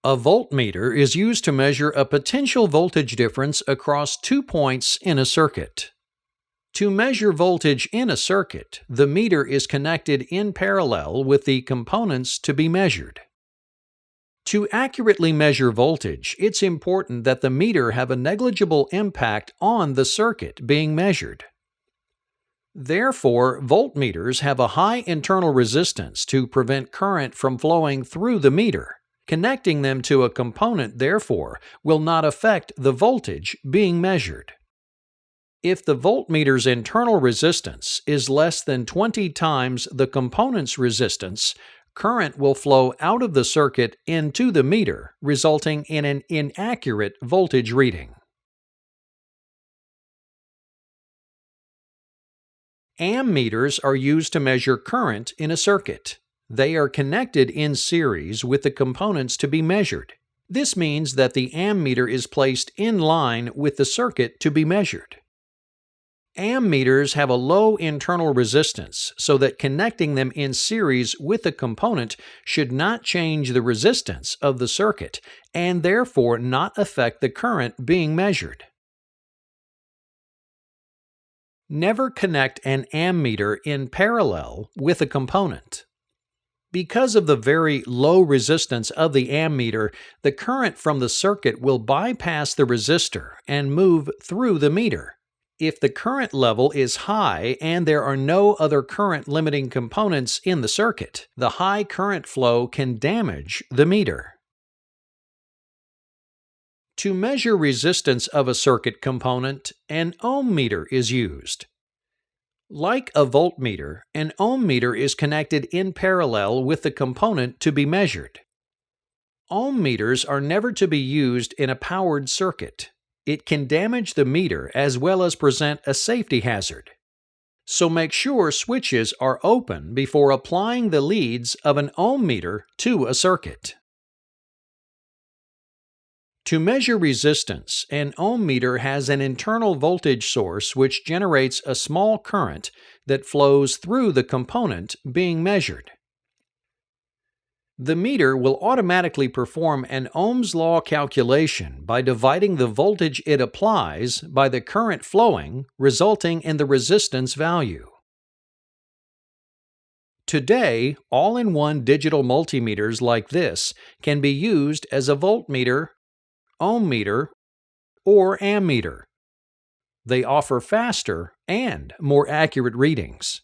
A voltmeter is used to measure a potential voltage difference across 2 points in a circuit. To measure voltage in a circuit, the meter is connected in parallel with the components to be measured. To accurately measure voltage, it's important that the meter have a negligible impact on the circuit being measured. Therefore, voltmeters have a high internal resistance to prevent current from flowing through the meter. Connecting them to a component, therefore, will not affect the voltage being measured. If the voltmeter's internal resistance is less than 20 times the component's resistance, current will flow out of the circuit into the meter, resulting in an inaccurate voltage reading. Ammeters are used to measure current in a circuit. They are connected in series with the components to be measured. This means that the ammeter is placed in line with the circuit to be measured. Ammeters have a low internal resistance, so that connecting them in series with a component should not change the resistance of the circuit and therefore not affect the current being measured. Never connect an ammeter in parallel with a component. Because of the very low resistance of the ammeter, the current from the circuit will bypass the resistor and move through the meter. If the current level is high and there are no other current-limiting components in the circuit, the high current flow can damage the meter. To measure resistance of a circuit component, an ohm meter is used. Like a voltmeter, an ohm meter is connected in parallel with the component to be measured. Ohm meters are never to be used in a powered circuit. It can damage the meter as well as present a safety hazard. So make sure switches are open before applying the leads of an ohm meter to a circuit. To measure resistance, an ohm meter has an internal voltage source which generates a small current that flows through the component being measured. The meter will automatically perform an Ohm's law calculation by dividing the voltage it applies by the current flowing, resulting in the resistance value. Today, all-in-one digital multimeters like this can be used as a voltmeter, ohm meter, or ammeter. They offer faster and more accurate readings.